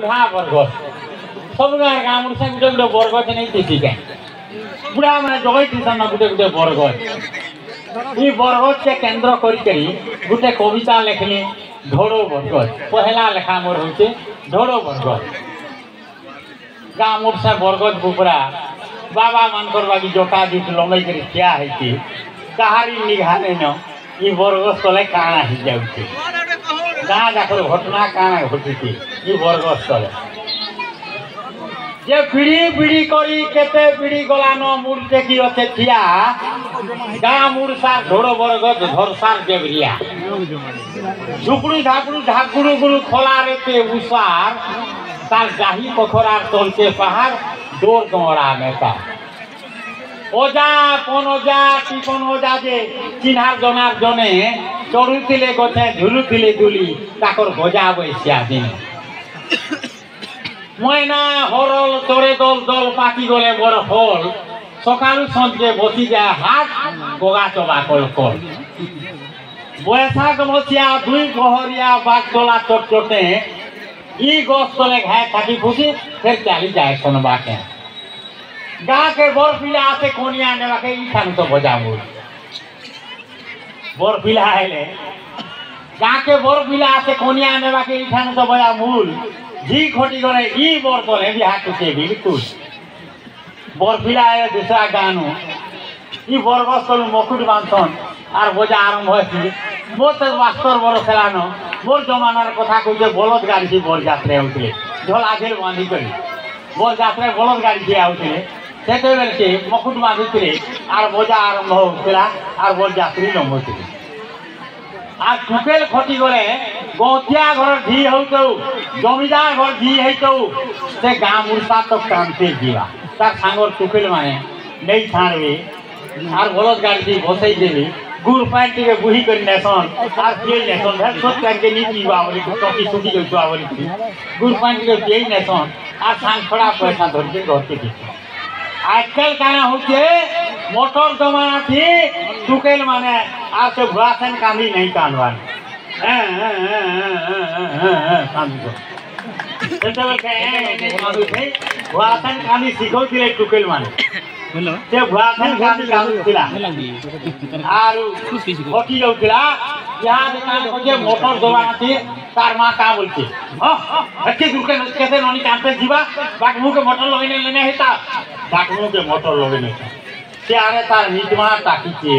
बुढ़ा बरगद सब गाँव मुड़सा गोटे गोटे बरगद नहीं देखी क्या बुढ़ा मैंने जगह टीसन गोटे गोटे बरगद ये बरगद के केन्द्र करी गोटे कविता लिखली ढोड़ो बरगद पहला लेखा मोर होचे ढोड़ो बरगद गाँ मुड़सा बरगद बुपरा बाबा मानकर बाकी जोटा जुट लंबई कर ठिया है कहारी निघाने न ये बरगद तले काना ही जाऊे गाँ जाकर घटना काना घटी ये बरगद तले जे पीढ़ी पीढ़ी करी केते पीढ़ी गलान मूर्ते की अच्छे ठिया गाँ मुड़सार ढोड़ो बरगद धरसार देवरिया झुपड़ी झापड़ी झाकुड़ू गुरु खोला रेते उसार तार जाही पोखरार तलते पहाड़ डोर गमरा मेता ओजा कोन ओजा कि कोन ओजा जे चिन्हार जनार जने चढ़ुले गथे झुलुले दुली ताकर गजा बैसिया दिन मयना हरल चरे दल दल पाकी गले बर फल सकालू सन्जे बसि जाए हाथ गगा चबा कल कल बैसाख मसिया दुई पहरिया बागदला चटचटे ई गस तले घाय थाकी फुकी फिर चली जाए सोनबा के गाँ के बरपिला आते कोनिया नेवा के ई खान तो बजा मूल बरपिला आइले गाँ के बरपिला आते कोनिया नेवा के ई खान तो बजा मूल जी खोटी गले ई बर तले बिहा टुके बिल्कुल बरपिला आए दूसरा गानु ई बरगस तल मकुट बांधन आर बजा आरंभ होइछि मोर तो मास्टर बर खेलानो मोर जमानार कथा कइते बलद गाड़ी से बर यात्रा होउथिले ढोला घेर बांधी करी बर यात्रा बलद गाड़ी से आउथिले सेते बेल के मकुट बांधुथिले आर बजा आरंभ होउथिला आर बर यात्री लंबुथिले आ टुकेल खटी गले गौतिया घर धी होतौ जमीदार घर धी हेतौ से गाँ मुड़सा तक कामते जीवा तार सांगर टुकेल माने नहीं छाड़बे आर बलद गाड़ी से बसई देबे गुड़ पैंट के बुही कर नेसन आर तेल नेसन भेल सोच करके नी पीवा बोली टोकी सुखी के जुआ बोली गुड़ पैंट के तेल नेसन आर सांग थोड़ा पैसा धर के घर के दी आजकल काना होचे मोटर जमाना थी टुकेल माने आज से भुआसन कांदी नहीं कानवान कांदी को तो के मादू थे भुआसन कांदी सिखौ थिले टुकेल माने से भुआसन कांदी कांदी थिला आरु होटी जाउथिला यहाँ दुकान को मोटर जमाना थी तार माँ का बोलती अच्छे दुकान कैसे ननी कांते जीवा बाटमु के मोटर लगने लेने हेता बाटमु के मोटर लगने से आरे तार मिटमा टाकी के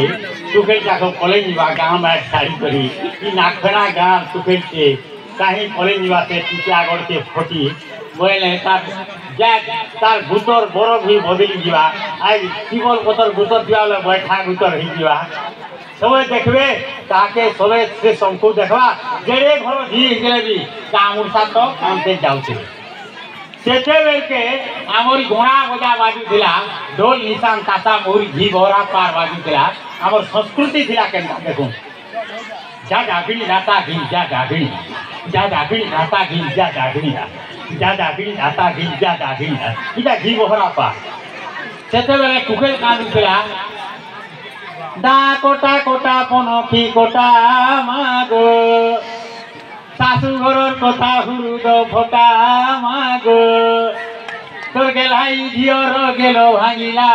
टुकेल जाको कॉलेज जीवा गांव में साड़ी करी ई नाखना गांव टुकेल के कहीं कॉलेज जीवा से टिकला गड़ के फटी बोले तार जा तार भूतर बड़ भी बदली जीवा आई टीबल पतर भूतर दिया ले बैठा भूतर ही जीवा सबे देखबे ताके सबे से संकु देखबा जेड़े घर धी गेले भी गाँव मुड़सा तो कामते जाउछे सेते बेल के आमरी घोड़ा बजा बाजू थिला ढोल निशान ताता मोरी घी भरा पार बाजू थिला हमर संस्कृति थिला केनता देखो जा डागड़ी नाता घी जा डागड़ी नाता घी जा डागड़ी जा डागड़ी नाता घी जा डागड़ी इटा घी भरा पार सेते बेले टुकेल कांदू थिला डा कोटा कोटा पनखी कोटा मागो शाशु घरर कथा हुरुद फटा मागो तोर गेलाई झियर गेलो भांगिला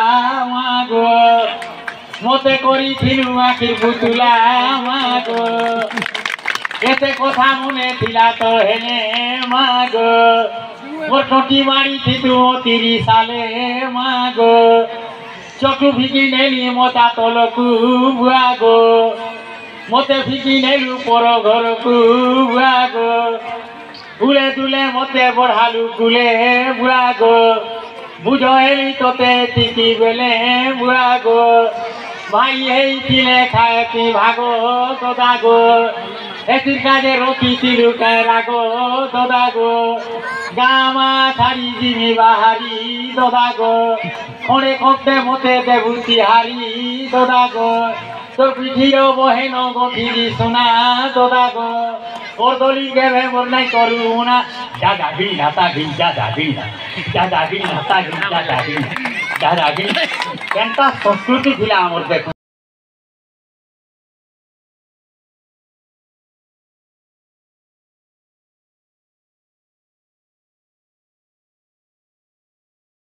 मागो मते करी थिलु आखिर पुतुला मागो एते कथा मने थिला तो हेने मागो मोर टोटी मारी थी तू 30 साले मागो चकु फिकी नेली मता तलकु बुआगो मते फिकी नेलु पर घर को बुआगो बुले दुले मते बढ़ालु गुले बुआगो बुझेली तोते तिकी बेले बुआगो भाई हेई तिले खाए ती भागो ददागो एतिर काजे रोकी तिलु कैरागो ददागो गामा छाड़ी जिमी बाहारी ददागो खड़े करते मते देवुती हारी ददागो তোর পিঠির বহেন গভীরি সোনা দদাগো ওর দলি গেবে মোর নাই করুণা যা যাবি না তা গিল যা যাবি না যা যাবি না তা গিল যা যাবি না যা যাবি কেনটা সংস্কৃতি ছিল আমার দেখো